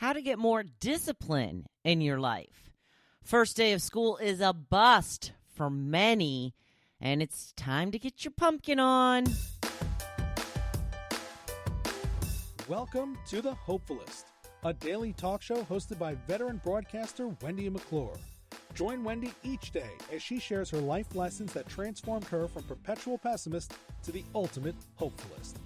how to get more discipline in your life. First day of school is a bust for many, and it's time to get your pumpkin on. Welcome to the Hopefulist, a daily talk show hosted by veteran broadcaster Wendy McClure. Join Wendy each day as she shares her life lessons that transformed her from perpetual pessimist to the ultimate hopefulist.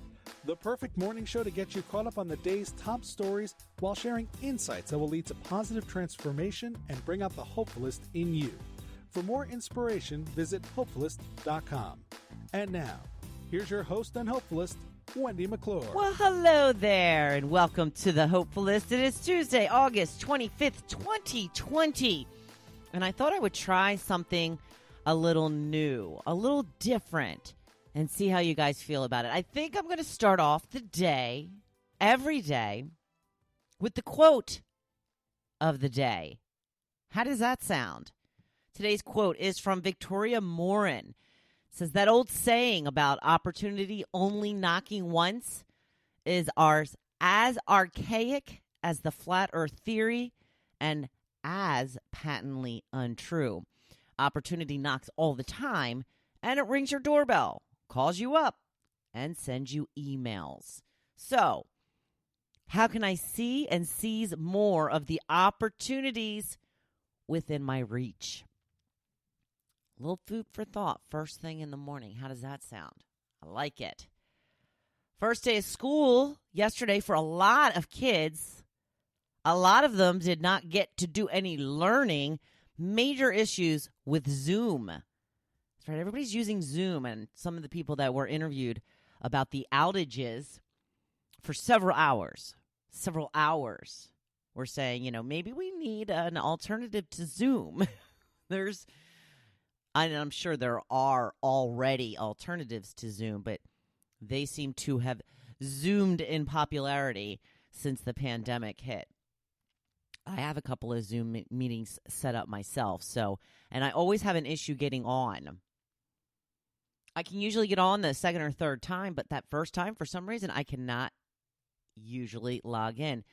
The perfect morning show to get you caught up on the day's top stories while sharing insights that will lead to positive transformation and bring out the hopefulist in you. For more inspiration, visit hopefulist.com. And now, here's your host and hopefulist, Wendy McClure. Well, hello there, and welcome to the Hopefulist. It is Tuesday, August 25th, 2020. And I thought I would try something a little new, a little different, and see how you guys feel about it. I think I'm going to start off the day, every day, with the quote of the day. How does that sound? Today's quote is from Victoria Morin. It says that old saying about opportunity only knocking once is as archaic as the flat earth theory and as patently untrue. Opportunity knocks all the time, and it rings your doorbell, calls you up, and sends you emails. So, how can I see and seize more of the opportunities within my reach? A little food for thought first thing in the morning. How does that sound? I like it. First day of school yesterday for a lot of kids. A lot of them did not get to do any learning. Major issues with Zoom. That's right. Everybody's using Zoom, and some of the people that were interviewed about the outages for several hours were saying, maybe we need an alternative to Zoom. I'm sure there are already alternatives to Zoom, but they seem to have zoomed in popularity since the pandemic hit. I have a couple of Zoom meetings set up myself, and I always have an issue getting on. I can usually get on the second or third time, but that first time, for some reason, I cannot usually log in.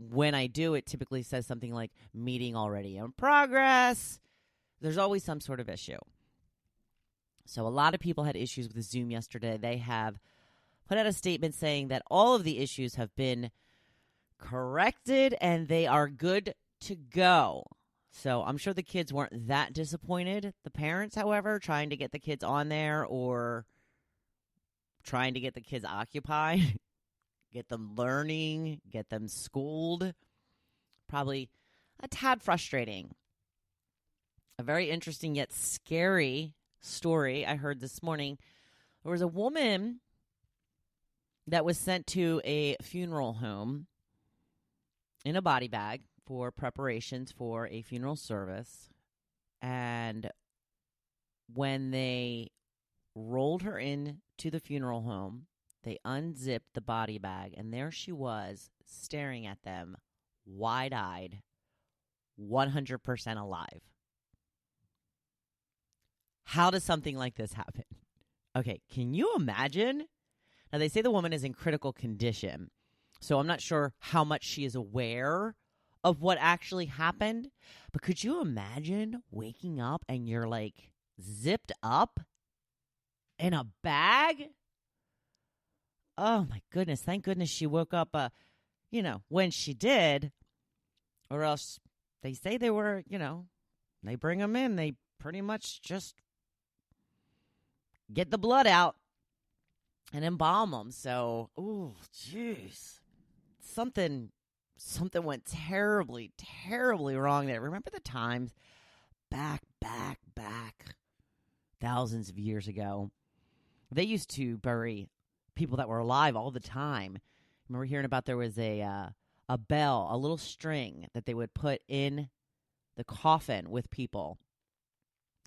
When I do, it typically says something like, meeting already in progress. There's always some sort of issue. So a lot of people had issues with Zoom yesterday. They have put out a statement saying that all of the issues have been corrected and they are good to go. So I'm sure the kids weren't that disappointed. The parents, however, trying to get the kids on there or trying to get the kids occupied, get them learning, get them schooled, probably a tad frustrating. A very interesting yet scary story I heard this morning. There was a woman that was sent to a funeral home in a body bag for preparations for a funeral service. And when they rolled her into the funeral home, they unzipped the body bag, and there she was staring at them, wide-eyed, 100% alive. How does something like this happen? Okay, can you imagine? Now, they say the woman is in critical condition, so I'm not sure how much she is aware of what actually happened. But could you imagine waking up and you're like zipped up in a bag? Oh, my goodness. Thank goodness she woke up, when she did. Or else they say they were, they bring them in. They pretty much just get the blood out and embalm them. So, oh, jeez. Something went terribly, terribly wrong there. Remember the times back, thousands of years ago? They used to bury people that were alive all the time. I remember hearing about there was a bell, a little string that they would put in the coffin with people.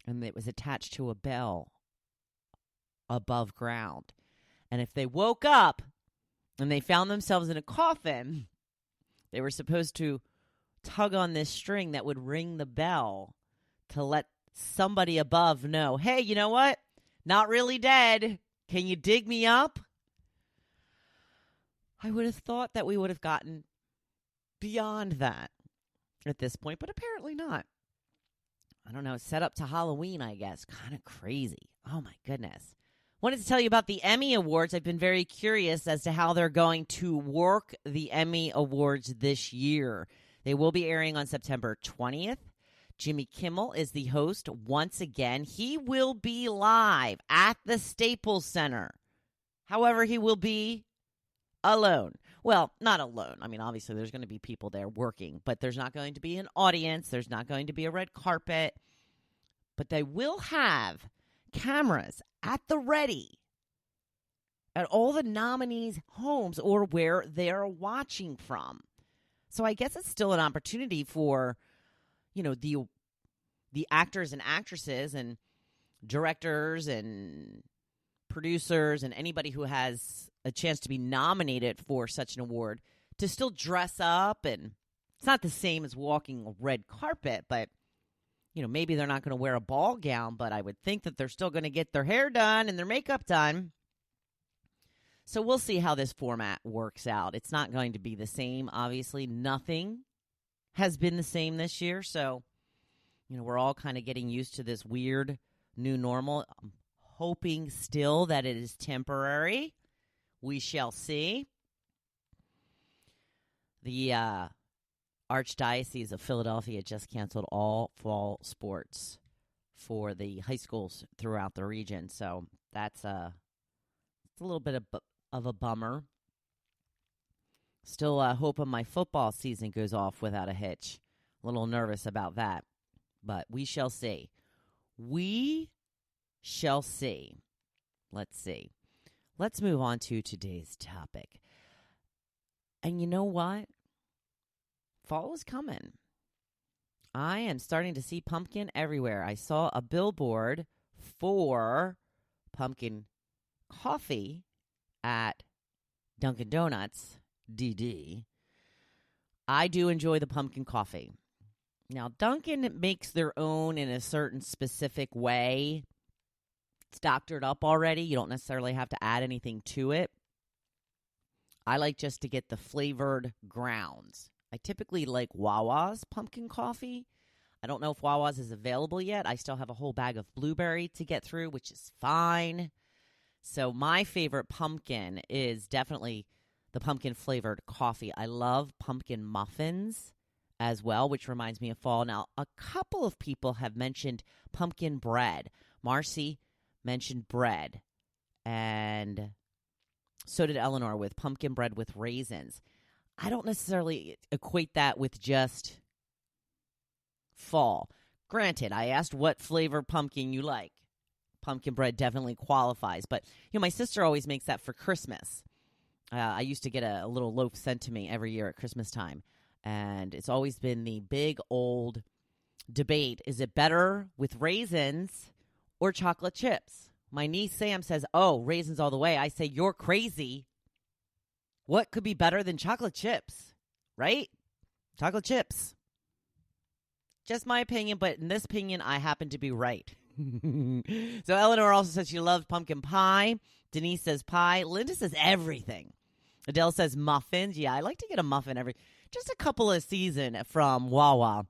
And it was attached to a bell above ground. And if they woke up and they found themselves in a coffin, they were supposed to tug on this string that would ring the bell to let somebody above know, hey, you know what? Not really dead. Can you dig me up? I would have thought that we would have gotten beyond that at this point, but apparently not. I don't know. It's set up to Halloween, I guess. Kind of crazy. Oh, my goodness. Wanted to tell you about the Emmy Awards. I've been very curious as to how they're going to work the Emmy Awards this year. They will be airing on September 20th. Jimmy Kimmel is the host once again. He will be live at the Staples Center. However, he will be alone. Well, not alone. I mean, obviously, there's going to be people there working, but there's not going to be an audience. There's not going to be a red carpet. But they will have cameras at the ready at all the nominees' homes or where they're watching from. So I guess it's still an opportunity for, the actors and actresses and directors and producers and anybody who has a chance to be nominated for such an award to still dress up. And it's not the same as walking a red carpet, but maybe they're not going to wear a ball gown, but I would think that they're still going to get their hair done and their makeup done. So we'll see how this format works out. It's not going to be the same. Obviously, nothing has been the same this year. So, we're all kind of getting used to this weird new normal. I'm hoping still that it is temporary. We shall see. The Archdiocese of Philadelphia just canceled all fall sports for the high schools throughout the region. So that's it's a little bit of a bummer. Still hoping my football season goes off without a hitch. A little nervous about that. But we shall see. We shall see. Let's see. Let's move on to today's topic. And you know what? Fall is coming. I am starting to see pumpkin everywhere. I saw a billboard for pumpkin coffee at Dunkin' Donuts, DD. I do enjoy the pumpkin coffee. Now, Dunkin' makes their own in a certain specific way. It's doctored up already. You don't necessarily have to add anything to it. I like just to get the flavored grounds. I typically like Wawa's pumpkin coffee. I don't know if Wawa's is available yet. I still have a whole bag of blueberry to get through, which is fine. So my favorite pumpkin is definitely the pumpkin-flavored coffee. I love pumpkin muffins as well, which reminds me of fall. Now, a couple of people have mentioned pumpkin bread. Marcy mentioned bread, and so did Eleanor with pumpkin bread with raisins. I don't necessarily equate that with just fall. Granted, I asked what flavor pumpkin you like. Pumpkin bread definitely qualifies. But, my sister always makes that for Christmas. I used to get a little loaf sent to me every year at Christmas time. And it's always been the big old debate. Is it better with raisins or chocolate chips? My niece Sam says, oh, raisins all the way. I say, you're crazy. What could be better than chocolate chips, right? Chocolate chips. Just my opinion, but in this opinion, I happen to be right. So Eleanor also says she loves pumpkin pie. Denise says pie. Linda says everything. Adele says muffins. Yeah, I like to get a muffin just a couple of season from Wawa.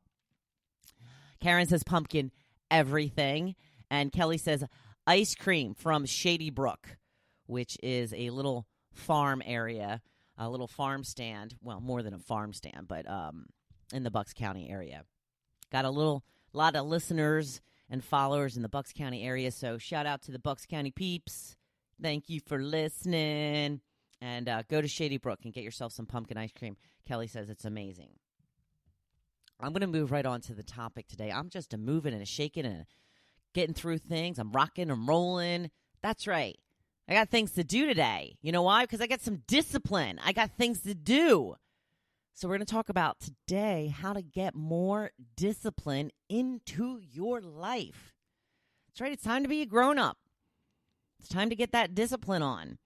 Karen says pumpkin everything. And Kelly says ice cream from Shady Brook, which is a little farm area, a little farm stand. Well, more than a farm stand, but in the Bucks County area. Got a lot of listeners and followers in the Bucks County area, so shout out to the Bucks County peeps. Thank you for listening. And go to Shady Brook and get yourself some pumpkin ice cream. Kelly says it's amazing. I'm going to move right on to the topic today. I'm just a moving and a shaking and getting through things. I'm rocking and rolling. That's right. I got things to do today. You know why? Because I got some discipline. I got things to do. So we're going to talk about today how to get more discipline into your life. That's right. It's time to be a grown-up. It's time to get that discipline on.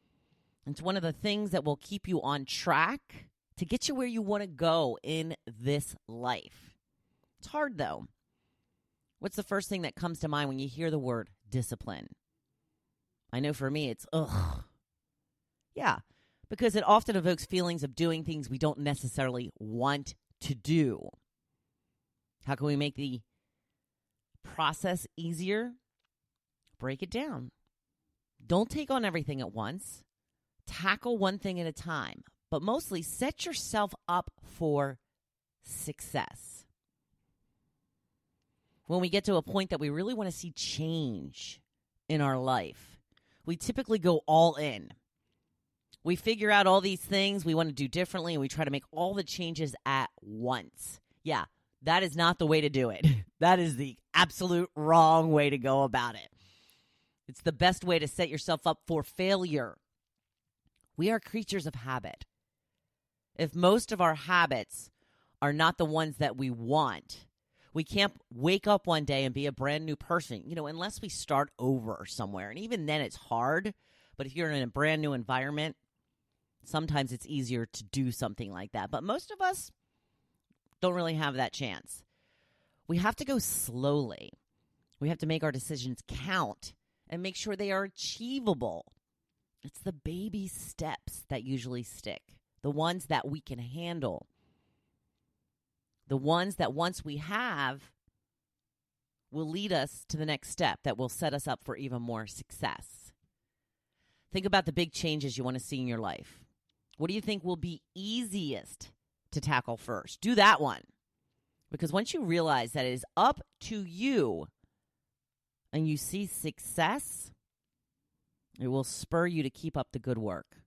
It's one of the things that will keep you on track to get you where you want to go in this life. It's hard, though. What's the first thing that comes to mind when you hear the word discipline? I know for me, it's ugh. Yeah, because it often evokes feelings of doing things we don't necessarily want to do? How can we make the process easier? Break it down. Don't take on everything at once. Tackle one thing at a time, but mostly set yourself up for success. When we get to a point that we really want to see change in our life, we typically go all in. We figure out all these things we want to do differently, and we try to make all the changes at once. Yeah, that is not the way to do it. That is the absolute wrong way to go about it. It's the best way to set yourself up for failure. We are creatures of habit. If most of our habits are not the ones that we want, we can't wake up one day and be a brand new person, unless we start over somewhere. And even then it's hard. But if you're in a brand new environment, sometimes it's easier to do something like that. But most of us don't really have that chance. We have to go slowly. We have to make our decisions count and make sure they are achievable. It's the baby steps that usually stick, the ones that we can handle, the ones that once we have will lead us to the next step that will set us up for even more success. Think about the big changes you want to see in your life. What do you think will be easiest to tackle first? Do that one. Because once you realize that it is up to you and you see success, it will spur you to keep up the good work.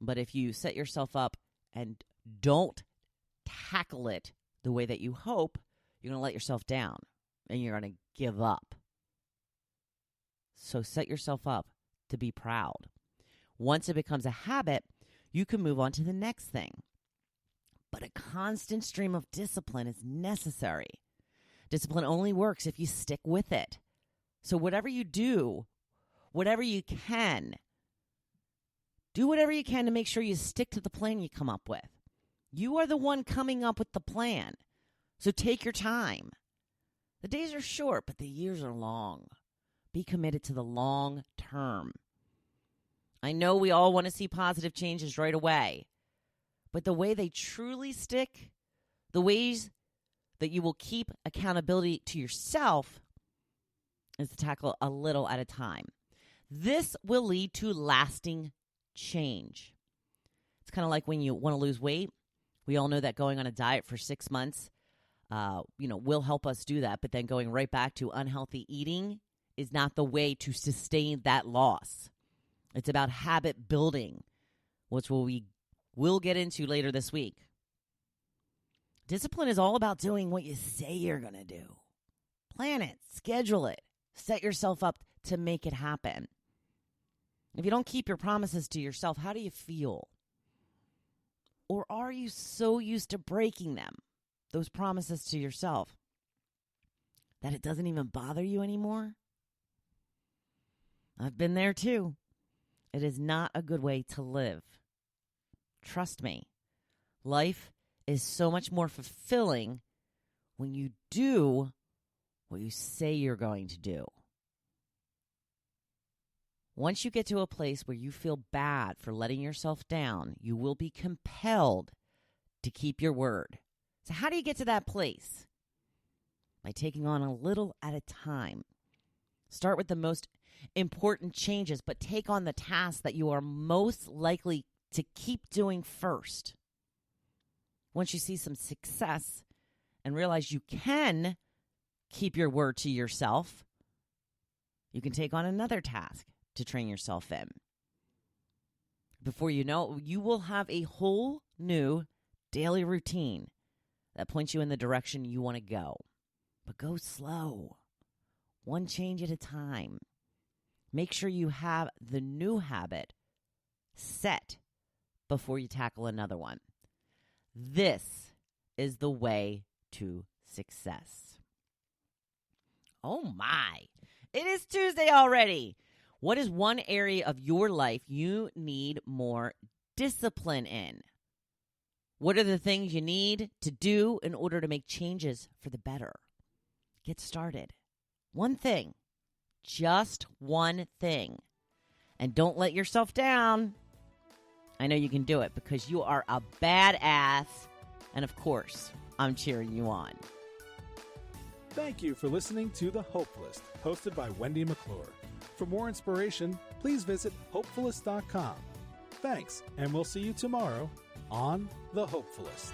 But if you set yourself up and don't tackle it the way that you hope, you're going to let yourself down and you're going to give up. So set yourself up to be proud. Once it becomes a habit, you can move on to the next thing. But a constant stream of discipline is necessary. Discipline only works if you stick with it. So whatever you do, whatever you can, do whatever you can to make sure you stick to the plan you come up with. You are the one coming up with the plan. So take your time. The days are short, but the years are long. Be committed to the long term. I know we all want to see positive changes right away, but the way they truly stick, the ways that you will keep accountability to yourself is to tackle a little at a time. This will lead to lasting change. It's kind of like when you want to lose weight. We all know that going on a diet for 6 months, will help us do that. But then going right back to unhealthy eating is not the way to sustain that loss. It's about habit building, which we will get into later this week. Discipline is all about doing what you say you're going to do. Plan it, schedule it, set yourself up to make it happen. If you don't keep your promises to yourself, how do you feel? Or are you so used to breaking them, those promises to yourself, that it doesn't even bother you anymore? I've been there too. It is not a good way to live. Trust me, life is so much more fulfilling when you do what you say you're going to do. Once you get to a place where you feel bad for letting yourself down, you will be compelled to keep your word. So how do you get to that place? By taking on a little at a time. Start with the most important changes, but take on the tasks that you are most likely to keep doing first. Once you see some success and realize you can keep your word to yourself, you can take on another task to train yourself in. Before you know it, you will have a whole new daily routine that points you in the direction you want to go. But go slow, one change at a time. Make sure you have the new habit set before you tackle another one. This is the way to success. Oh my, it is Tuesday already. What is one area of your life you need more discipline in? What are the things you need to do in order to make changes for the better? Get started. One thing. Just one thing. And don't let yourself down. I know you can do it because you are a badass And of course, I'm cheering you on. Thank you for listening to The Hopefulist, hosted by Wendy McClure. For more inspiration, please visit hopefulist.com. Thanks, and we'll see you tomorrow on The Hopefulist.